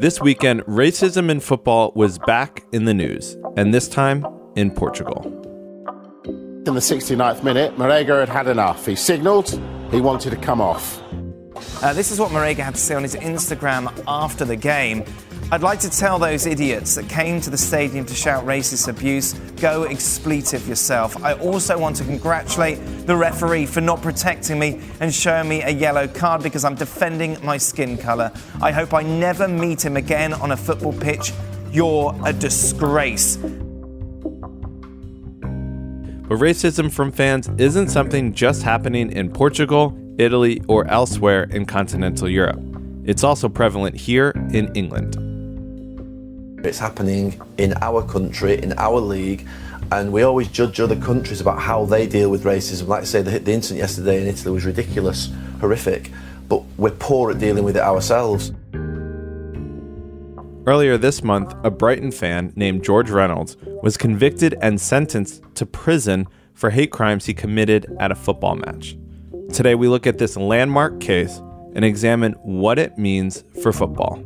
This weekend, racism in football was back in the news, and this time in Portugal. In the 69th minute, Marega had enough. He signalled he wanted to come off. This is what Marega had to say on his Instagram after the game. I'd like to tell those idiots that came to the stadium to shout racist abuse, go expletive yourself. I also want to congratulate the referee for not protecting me and showing me a yellow card because I'm defending my skin colour. I hope I never meet him again on a football pitch. You're a disgrace. But racism from fans isn't something just happening in Portugal, Italy, or elsewhere in continental Europe. It's also prevalent here in England. It's happening in our country, in our league, and we always judge other countries about how they deal with racism. Like I say, the incident yesterday in Italy was ridiculous, horrific, but we're poor at dealing with it ourselves. Earlier this month, a Brighton fan named George Reynolds was convicted and sentenced to prison for hate crimes he committed at a football match. Today, we look at this landmark case and examine what it means for football.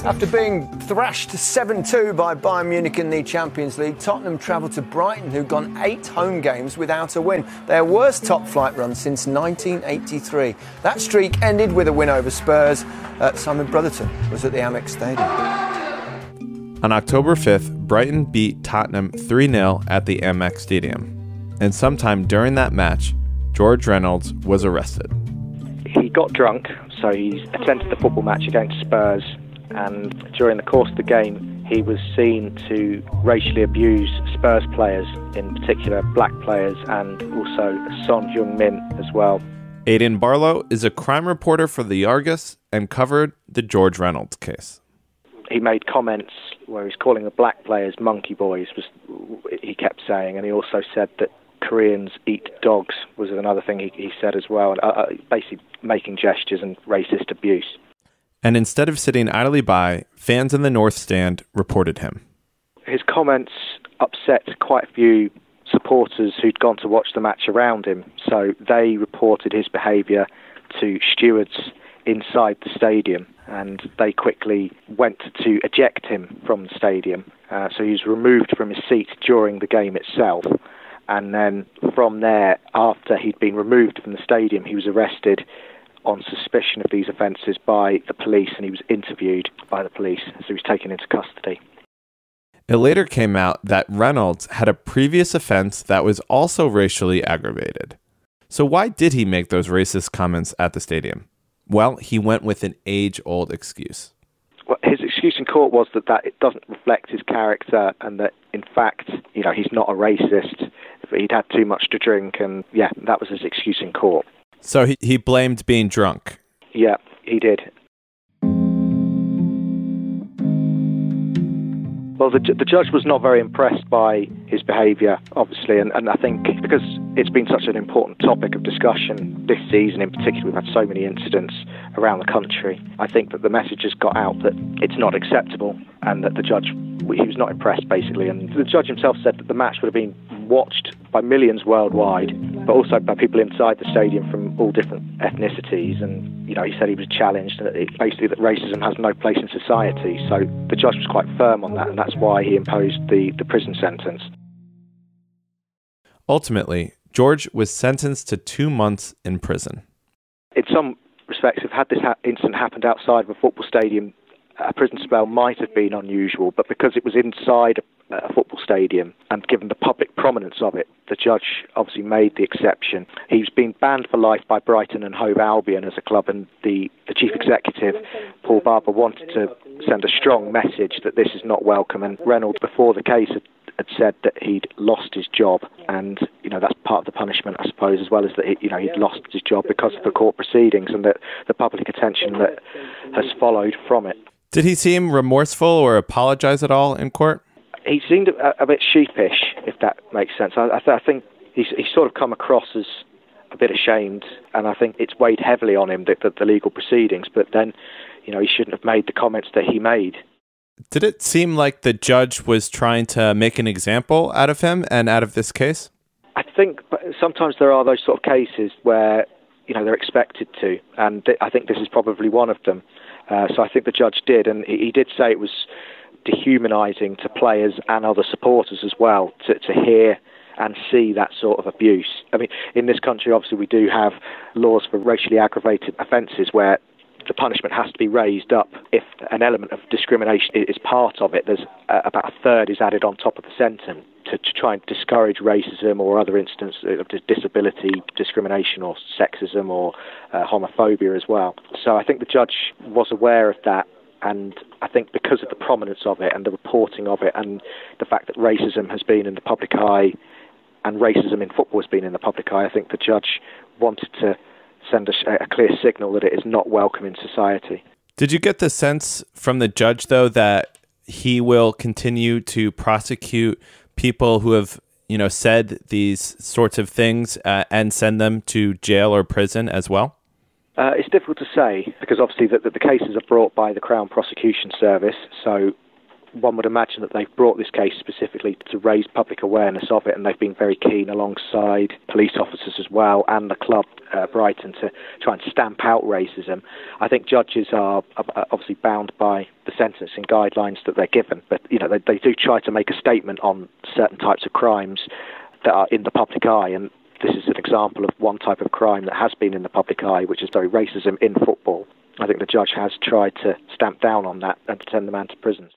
After being thrashed 7-2 by Bayern Munich in the Champions League, Tottenham travelled to Brighton, who've gone 8 home games without a win. Their worst top-flight run since 1983. That streak ended with a win over Spurs. Simon Brotherton was at the Amex Stadium. On October 5th, Brighton beat Tottenham 3-0 at the Amex Stadium. And sometime during that match, George Reynolds was arrested. He got drunk, so he attended the football match against Spurs. And during the course of the game, he was seen to racially abuse Spurs players, in particular black players, and also Son Heung-min as well. Aidan Barlow is a crime reporter for the Argus and covered the George Reynolds case. He made comments where he's calling the black players monkey boys, he kept saying, and he also said that Koreans eat dogs was another thing he said as well, and basically making gestures and racist abuse. And instead of sitting idly by, fans in the North Stand reported him. His comments upset quite a few supporters who'd gone to watch the match around him, so they reported his behaviour to stewards inside the stadium, and they quickly went to eject him from the stadium. So he was removed from his seat during the game itself, and then from there, after he'd been removed from the stadium, he was arrested on suspicion of these offences by the police, and he was interviewed by the police, so he was taken into custody. It later came out that Reynolds had a previous offence that was also racially aggravated. So why did he make those racist comments at the stadium? Well, he went with an age-old excuse. Well, his excuse in court was that it doesn't reflect his character, and that, in fact, he's not a racist, but he'd had too much to drink, and that was his excuse in court. So he blamed being drunk. Yeah, he did. Well, the judge was not very impressed by his behaviour, obviously, and I think because it's been such an important topic of discussion this season in particular, we've had so many incidents around the country, I think that the message has got out that it's not acceptable, and that the judge, he was not impressed, basically. And the judge himself said that the match would have been watched by millions worldwide, but also by people inside the stadium from all different ethnicities. And, he said he was challenged, basically that racism has no place in society. So the judge was quite firm on that, and that's why he imposed the prison sentence. Ultimately, George was sentenced to 2 months in prison. In some respects, if had this incident happened outside of a football stadium, a prison spell might have been unusual, but because it was inside a football stadium and given the public prominence of it, the judge obviously made the exception. He's been banned for life by Brighton and Hove Albion as a club, and the chief executive, Paul Barber, wanted to send a strong message that this is not welcome, and Reynolds, before the case, had said that he'd lost his job, and that's part of the punishment, I suppose, as well as that he'd lost his job because of the court proceedings and the public attention that has followed from it. Did he seem remorseful or apologize at all in court? He seemed a bit sheepish, if that makes sense. I think he's sort of come across as a bit ashamed, and I think it's weighed heavily on him, the legal proceedings. But then, he shouldn't have made the comments that he made. Did it seem like the judge was trying to make an example out of him and out of this case? I think sometimes there are those sort of cases where, they're expected to, and I think this is probably one of them. So I think the judge did, and he did say it was dehumanising to players and other supporters as well to hear and see that sort of abuse. I mean, in this country, obviously, we do have laws for racially aggravated offences where the punishment has to be raised up if an element of discrimination is part of it. There's about a third is added on top of the sentence to try and discourage racism or other instances of disability discrimination or sexism or homophobia as well. So I think the judge was aware of that, and I think because of the prominence of it and the reporting of it and the fact that racism has been in the public eye and racism in football has been in the public eye, I think the judge wanted to send a clear signal that it is not welcome in society. Did you get the sense from the judge, though, that he will continue to prosecute people who have, said these sorts of things and send them to jail or prison as well? It's difficult to say because obviously the cases are brought by the Crown Prosecution Service, so one would imagine that they've brought this case specifically to raise public awareness of it, and they've been very keen alongside police officers as well and the club, Brighton, to try and stamp out racism. I think judges are obviously bound by the sentencing guidelines that they're given, but they do try to make a statement on certain types of crimes that are in the public eye, and this is an example of one type of crime that has been in the public eye, which is racism in football. I think the judge has tried to stamp down on that and send the man to prison.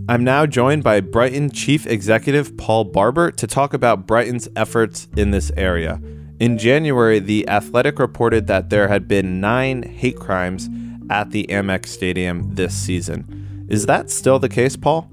I'm now joined by Brighton Chief Executive Paul Barber to talk about Brighton's efforts in this area. In January, The Athletic reported that there had been 9 hate crimes at the Amex Stadium this season. Is that still the case, Paul?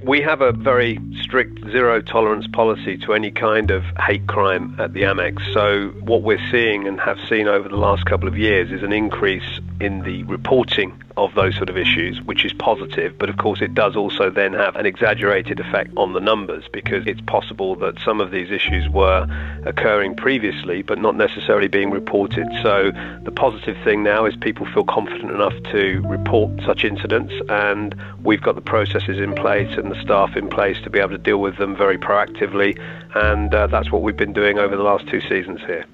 We have a very strict zero tolerance policy to any kind of hate crime at the Amex. So what we're seeing and have seen over the last couple of years is an increase in the reporting of those sort of issues, which is positive. But of course, it does also then have an exaggerated effect on the numbers, because it's possible that some of these issues were occurring previously, but not necessarily being reported. So the positive thing now is people feel confident enough to report such incidents, and we've got the processes in place and the staff in place to be able to deal with them very proactively. And that's what we've been doing over the last 2 seasons here.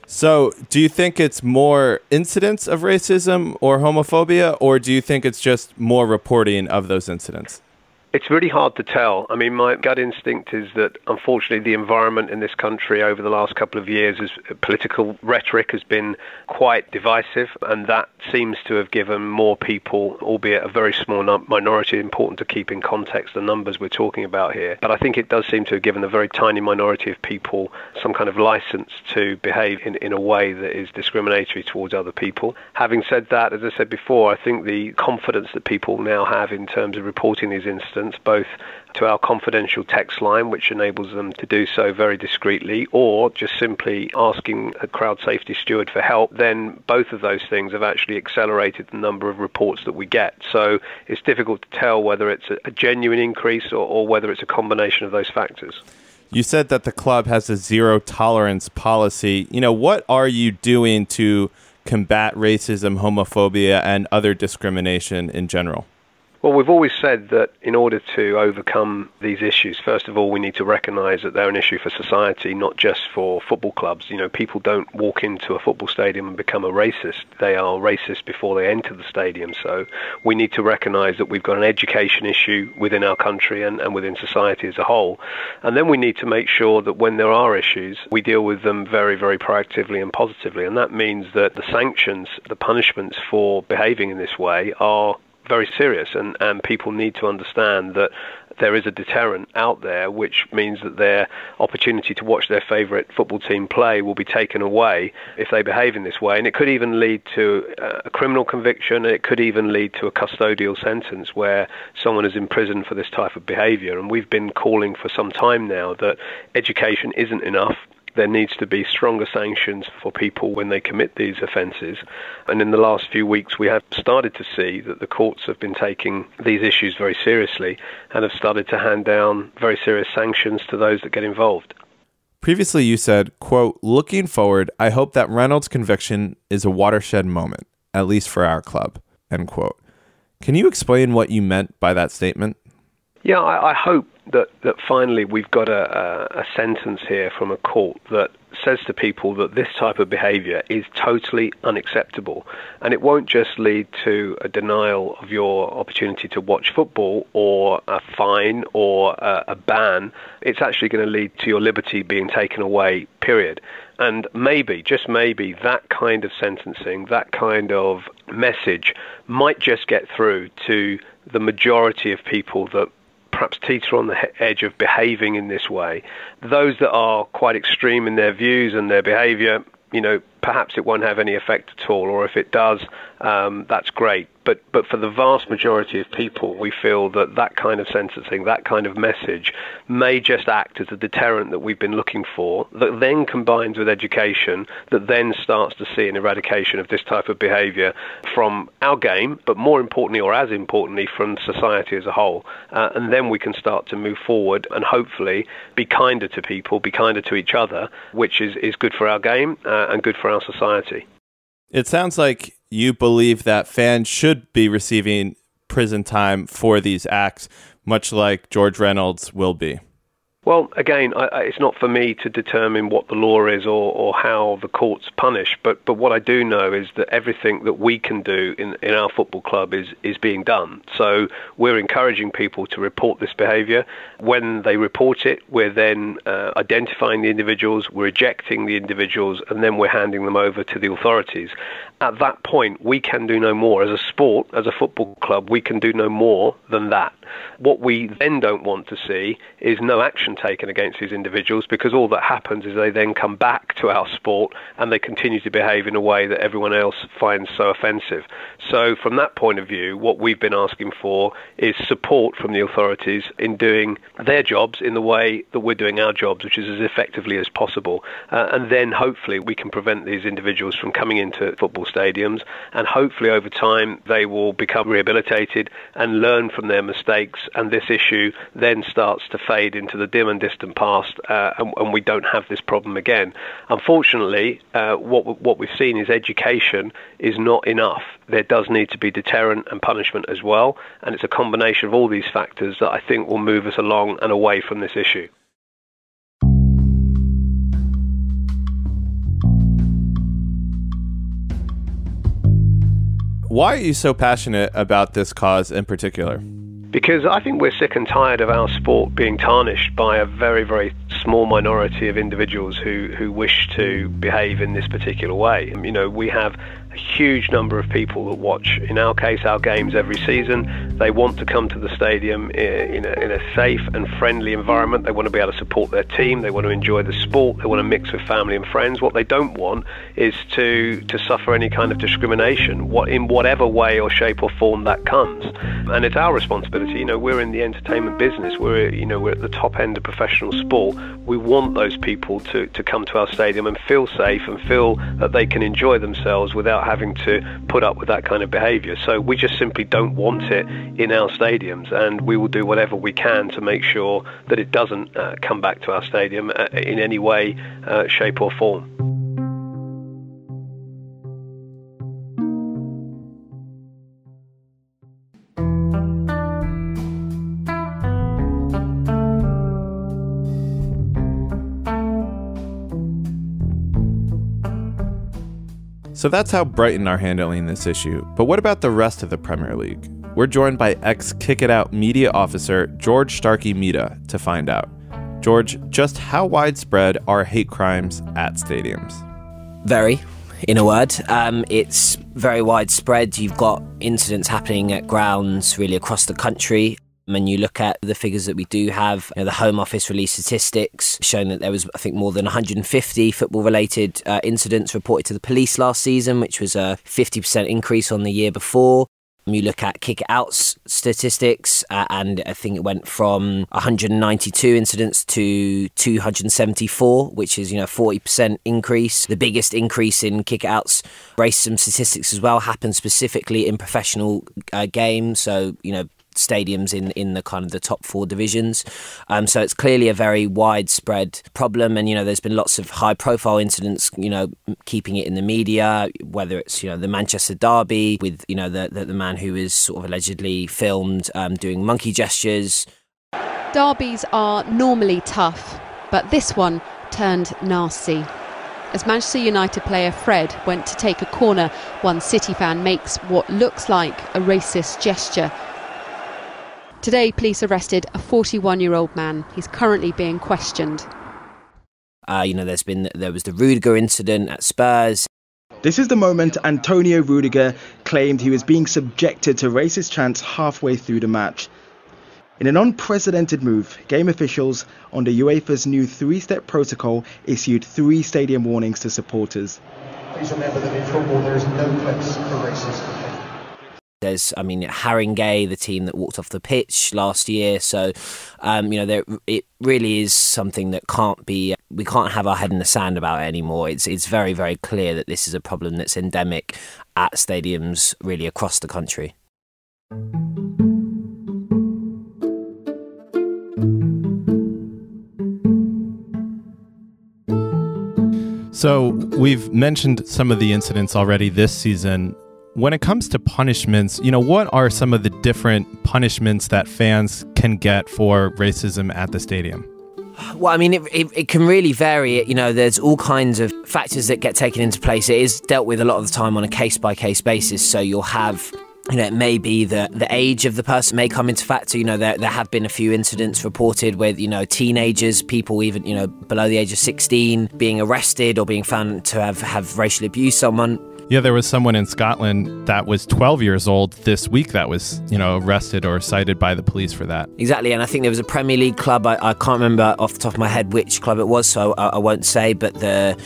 So do you think it's more incidents of racism or homophobia, or do you think it's just more reporting of those incidents? It's really hard to tell. I mean, my gut instinct is that, unfortunately, the environment in this country over the last couple of years, political rhetoric has been quite divisive, and that seems to have given more people, albeit a very small minority, important to keep in context the numbers we're talking about here. But I think it does seem to have given a very tiny minority of people some kind of license to behave in a way that is discriminatory towards other people. Having said that, as I said before, I think the confidence that people now have in terms of reporting these incidents, both to our confidential text line, which enables them to do so very discreetly, or just simply asking a crowd safety steward for help, then both of those things have actually accelerated the number of reports that we get. So it's difficult to tell whether it's a genuine increase or whether it's a combination of those factors. You said that the club has a zero tolerance policy. What are you doing to combat racism, homophobia, and other discrimination in general? Well, we've always said that in order to overcome these issues, first of all, we need to recognise that they're an issue for society, not just for football clubs. People don't walk into a football stadium and become a racist. They are racist before they enter the stadium. So we need to recognise that we've got an education issue within our country and within society as a whole. And then we need to make sure that when there are issues, we deal with them very, very proactively and positively. And that means that the sanctions, the punishments for behaving in this way are very serious, and people need to understand that there is a deterrent out there, which means that their opportunity to watch their favourite football team play will be taken away if they behave in this way. And it could even lead to a criminal conviction, and it could even lead to a custodial sentence where someone is imprisoned for this type of behaviour. And we've been calling for some time now that education isn't enough. There needs to be stronger sanctions for people when they commit these offences. And in the last few weeks, we have started to see that the courts have been taking these issues very seriously and have started to hand down very serious sanctions to those that get involved. Previously, you said, quote, "Looking forward, I hope that Reynolds' conviction is a watershed moment, at least for our club," end quote. Can you explain what you meant by that statement? Yeah, I hope that finally we've got a sentence here from a court that says to people that this type of behaviour is totally unacceptable. And it won't just lead to a denial of your opportunity to watch football or a fine or a ban. It's actually going to lead to your liberty being taken away, period. And maybe, just maybe, that kind of sentencing, that kind of message might just get through to the majority of people that perhaps teeter on the edge of behaving in this way. Those that are quite extreme in their views and their behaviour, perhaps it won't have any effect at all, or if it does, that's great. But for the vast majority of people, we feel that kind of sentencing, that kind of message may just act as a deterrent that we've been looking for, that then combines with education, that then starts to see an eradication of this type of behaviour from our game, but more importantly, or as importantly, from society as a whole. And then we can start to move forward and hopefully be kinder to people, be kinder to each other, which is good for our game and good for our society. It sounds like you believe that fans should be receiving prison time for these acts, much like George Reynolds will be. Well, again, it's not for me to determine what the law is or how the courts punish, but what I do know is that everything that we can do in our football club is being done. So we're encouraging people to report this behaviour. When they report it, we're then identifying the individuals, we're ejecting the individuals, and then we're handing them over to the authorities. At that point, we can do no more. As a sport, as a football club, we can do no more than that. What we then don't want to see is no action taken against these individuals, because all that happens is they then come back to our sport and they continue to behave in a way that everyone else finds so offensive. So from that point of view, what we've been asking for is support from the authorities in doing their jobs in the way that we're doing our jobs, which is as effectively as possible. And then hopefully we can prevent these individuals from coming into football stadiums, and hopefully over time they will become rehabilitated and learn from their mistakes, and this issue then starts to fade into the dim and distant past, and we don't have this problem again. Unfortunately, what we've seen is education is not enough. There does need to be deterrent and punishment as well, and it's a combination of all these factors that I think will move us along and away from this issue. Why are you so passionate about this cause in particular? Because I think we're sick and tired of our sport being tarnished by a very, very small minority of individuals who wish to behave in this particular way. We have a huge number of people that watch, in our case, our games every season. They want to come to the stadium in a safe and friendly environment. They want to be able to support their team. They want to enjoy the sport. They want to mix with family and friends. What they don't want is to suffer any kind of discrimination, in whatever way or shape or form that comes. And it's our responsibility. We're in the entertainment business. We're at the top end of professional sport. We want those people to come to our stadium and feel safe and feel that they can enjoy themselves without having to put up with that kind of behaviour. So we just simply don't want it in our stadiums, and we will do whatever we can to make sure that it doesn't come back to our stadium in any way, shape or form. So that's how Brighton are handling this issue. But what about the rest of the Premier League? We're joined by ex-Kick It Out media officer George Starkey-Midha to find out. George, just how widespread are hate crimes at stadiums? Very, in a word. It's very widespread. You've got incidents happening at grounds really across the country. When you look at the figures that we do have, the Home Office released statistics showing that there was, I think, more than 150 football-related incidents reported to the police last season, which was a 50% increase on the year before. You look at kick-outs statistics, and I think it went from 192 incidents to 274, which is, 40% increase. The biggest increase in kick-outs. Racism statistics as well happen specifically in professional games, so, stadiums in the kind of the top 4 divisions. So it's clearly a very widespread problem, and there's been lots of high profile incidents, keeping it in the media, whether it's the Manchester derby with the man who is sort of allegedly filmed doing monkey gestures. Derbies are normally tough, but this one turned nasty. As Manchester United player Fred went to take a corner, one City fan makes what looks like a racist gesture. Today, police arrested a 41-year-old man. He's currently being questioned. There was the Rudiger incident at Spurs. This is the moment Antonio Rudiger claimed he was being subjected to racist chants halfway through the match. In an unprecedented move, game officials, under UEFA's new 3-step protocol, issued 3 stadium warnings to supporters. Please remember that in football there is no place for racism. There's, Haringey, the team that walked off the pitch last year. So, it really is something that we can't have our head in the sand about it anymore. It's very, very clear that this is a problem that's endemic at stadiums really across the country. So we've mentioned some of the incidents already this season. When it comes to punishments, what are some of the different punishments that fans can get for racism at the stadium? Well, it can really vary. There's all kinds of factors that get taken into place. It is dealt with a lot of the time on a case-by-case basis. So you'll have, it may be the age of the person may come into factor. There have been a few incidents reported with, teenagers, people even, below the age of 16 being arrested or being found to have racially abused someone. Yeah, there was someone in Scotland that was 12 years old this week that was, arrested or cited by the police for that. Exactly, and I think there was a Premier League club, I can't remember off the top of my head which club it was, so I won't say, but there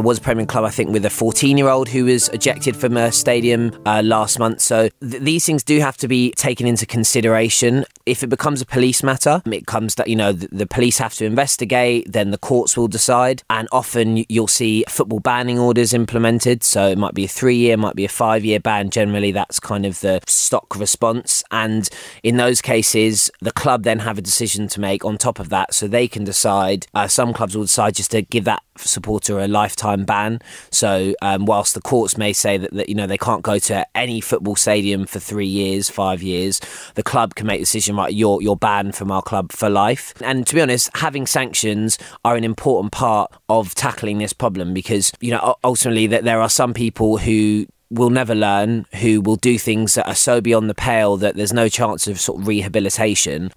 was a Premier League club, I think, with a 14-year-old who was ejected from a stadium last month. So these things do have to be taken into consideration. If it becomes a police matter, it comes that, the police have to investigate, then the courts will decide, and often you'll see football banning orders implemented, so it might be a 3-year, might be a 5-year ban. Generally, that's kind of the stock response. And in those cases, the club then have a decision to make on top of that. So they can decide, some clubs will decide just to give that supporter a lifetime ban. So whilst the courts may say that they can't go to any football stadium for 3 years, 5 years, the club can make the decision, right, you're banned from our club for life. And to be honest, having sanctions are an important part of tackling this problem, because ultimately that there are some people who will never learn, who will do things that are so beyond the pale that there's no chance of sort of rehabilitation.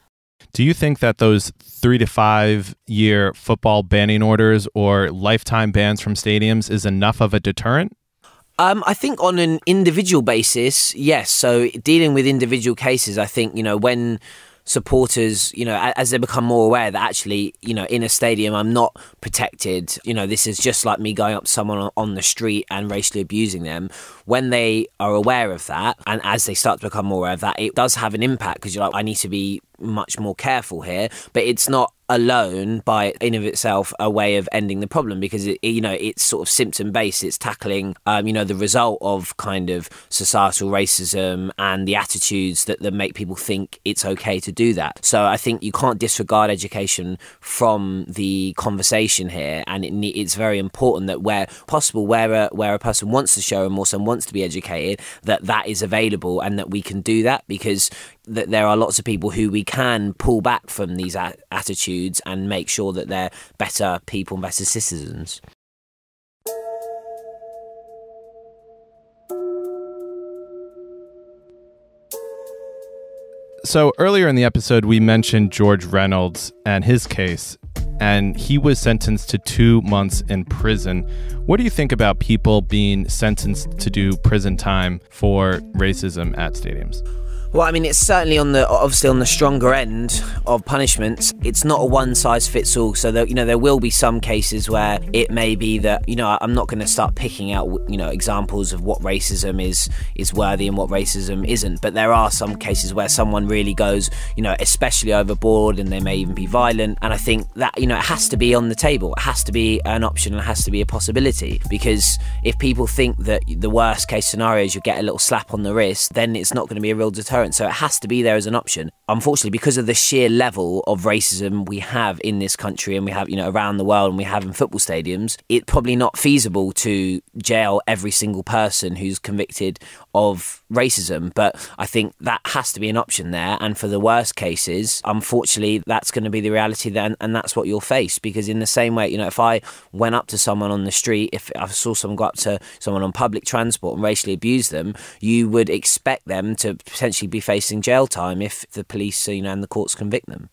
Do you think that those 3 to 5 year football banning orders or lifetime bans from stadiums is enough of a deterrent? I think on an individual basis, yes. So dealing with individual cases, I think, when supporters, as they become more aware that actually, in a stadium, I'm not protected. This is just like me going up to someone on the street and racially abusing them. When they are aware of that, and as they start to become more aware of that, it does have an impact, because you're like, I need to be much more careful here. But it's not alone by in of itself a way of ending the problem, because it's sort of symptom based. It's tackling the result of kind of societal racism and the attitudes that make people think it's okay to do that. So I think you can't disregard education from the conversation here, and it's very important that where possible, where a person wants to show remorse and wants to be educated, that is available, and that we can do that, because that there are lots of people who we can pull back from these attitudes and make sure that they're better people and better citizens. So earlier in the episode, we mentioned George Reynolds and his case, and he was sentenced to 2 months in prison. What do you think about people being sentenced to do prison time for racism at stadiums? Well, I mean, it's certainly obviously on the stronger end of punishments. It's not a one-size-fits-all. So there will be some cases where it may be that, I'm not going to start picking out, examples of what racism is worthy and what racism isn't. But there are some cases where someone really goes, especially overboard, and they may even be violent. And I think that, it has to be on the table. It has to be an option, and it has to be a possibility. Because if people think that the worst case scenario is you get a little slap on the wrist, then it's not going to be a real deterrent. So it has to be there as an option. Unfortunately, because of the sheer level of racism we have in this country, and we have, around the world, and we have in football stadiums, it's probably not feasible to jail every single person who's convicted of racism. But I think that has to be an option there. And for the worst cases, unfortunately, that's going to be the reality then, and that's what you'll face. Because in the same way, if I went up to someone on the street, if I saw someone go up to someone on public transport and racially abuse them, you would expect them to potentially be facing jail time if the police, and the courts convict them.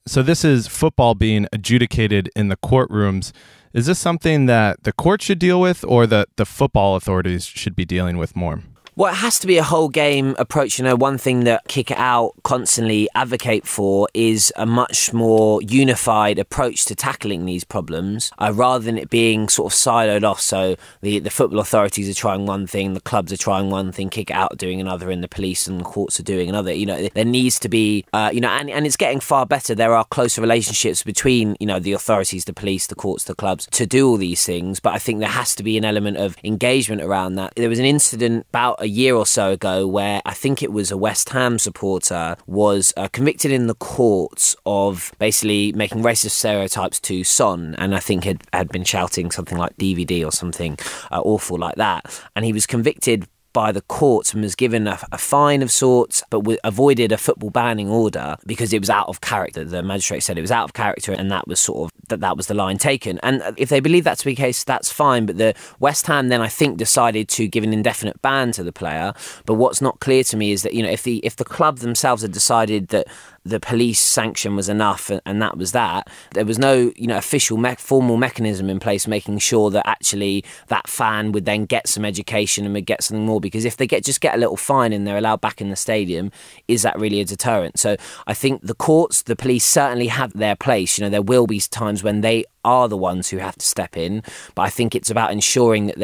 So this is football being adjudicated in the courtrooms. Is this something that the court should deal with, or that the football authorities should be dealing with more? Well, it has to be a whole game approach. One thing that Kick It Out constantly advocate for is a much more unified approach to tackling these problems, rather than it being sort of siloed off. So the football authorities are trying one thing, the clubs are trying one thing, Kick It Out are doing another, and the police and the courts are doing another. There needs to be, and it's getting far better. There are closer relationships between, the authorities, the police, the courts, the clubs, to do all these things. But I think there has to be an element of engagement around that. There was an incident about a year or so ago where I think it was a West Ham supporter was convicted in the courts of basically making racist stereotypes to Son, and I think had been shouting something like DVD or something awful like that, and he was convicted by the courts and was given a fine of sorts, but avoided a football banning order because it was out of character. The magistrate said it was out of character, and that was sort of that was the line taken. And if they believe that to be the case, that's fine. But the West Ham then, I think, decided to give an indefinite ban to the player. But what's not clear to me is that if the club themselves had decided that the police sanction was enough and that was that, there was no official formal mechanism in place making sure that actually that fan would then get some education and would get something more. Because if they just get a little fine and they're allowed back in the stadium, is that really a deterrent? So I think the courts, the police certainly have their place. There will be times when they are the ones who have to step in, but I think it's about ensuring that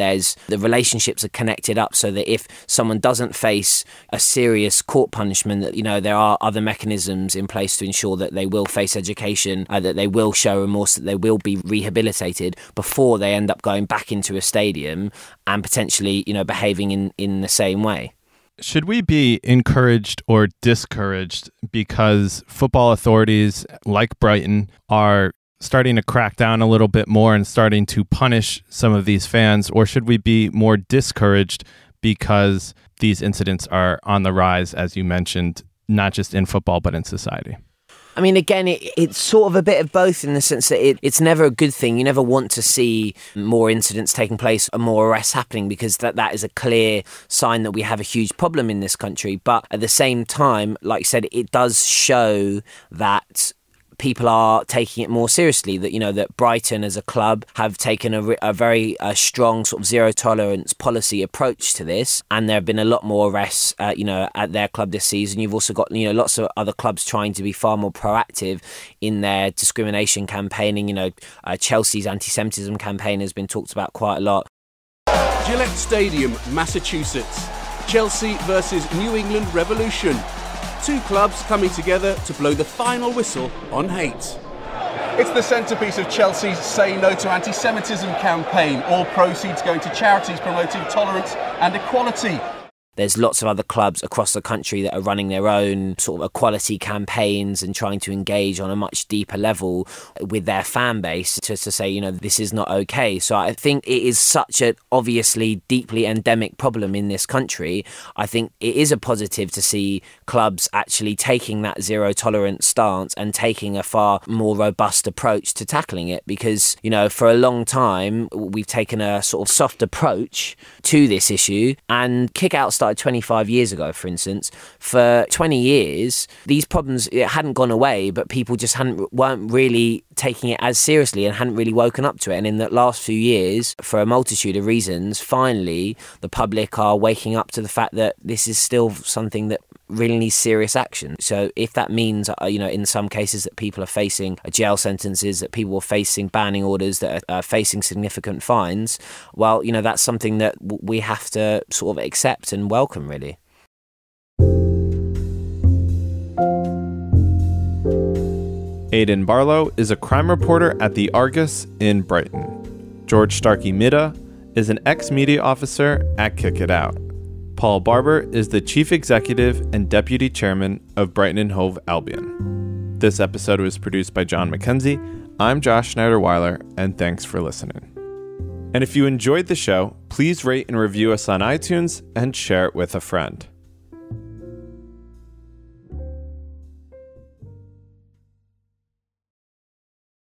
the relationships are connected up, so that if someone doesn't face a serious court punishment, that there are other mechanisms in place to ensure that they will face education, that they will show remorse, that they will be rehabilitated before they end up going back into a stadium and potentially behaving in the same way. Should we be encouraged or discouraged because football authorities like Brighton are starting to crack down a little bit more and starting to punish some of these fans? Or should we be more discouraged because these incidents are on the rise, as you mentioned, not just in football, but in society? I mean, again, it's sort of a bit of both, in the sense that it's never a good thing. You never want to see more incidents taking place and more arrests happening, because that is a clear sign that we have a huge problem in this country. But at the same time, like I said, it does show that people are taking it more seriously, that that Brighton as a club have taken a very strong sort of zero tolerance policy approach to this, and there have been a lot more arrests at their club this season. You've also got lots of other clubs trying to be far more proactive in their discrimination campaigning. Chelsea's anti-Semitism campaign has been talked about quite a lot. Gillette Stadium, Massachusetts. Chelsea versus New England Revolution. Two clubs coming together to blow the final whistle on hate. It's the centrepiece of Chelsea's Say No to Anti-Semitism campaign. All proceeds going to charities promoting tolerance and equality. There's lots of other clubs across the country that are running their own sort of equality campaigns and trying to engage on a much deeper level with their fan base to say, this is not okay. So I think it is such an obviously deeply endemic problem in this country. I think it is a positive to see clubs actually taking that zero tolerance stance and taking a far more robust approach to tackling it, because, for a long time we've taken a sort of soft approach to this issue, and Kick Out started 25 years ago, for instance. For 20 years, these problems, it hadn't gone away, but people just weren't really taking it as seriously and hadn't really woken up to it. And in the last few years, for a multitude of reasons, finally, the public are waking up to the fact that this is still something that really needs serious action. So if that means, in some cases that people are facing jail sentences, that people are facing banning orders, that are facing significant fines, well, that's something that we have to sort of accept and welcome, really. Aidan Barlow is a crime reporter at the Argus in Brighton. George Starkey-Midha is an ex-media officer at Kick It Out. Paul Barber is the chief executive and deputy chairman of Brighton and Hove Albion. This episode was produced by John McKenzie. I'm Josh Schneider-Weiler, and thanks for listening. And if you enjoyed the show, please rate and review us on iTunes and share it with a friend.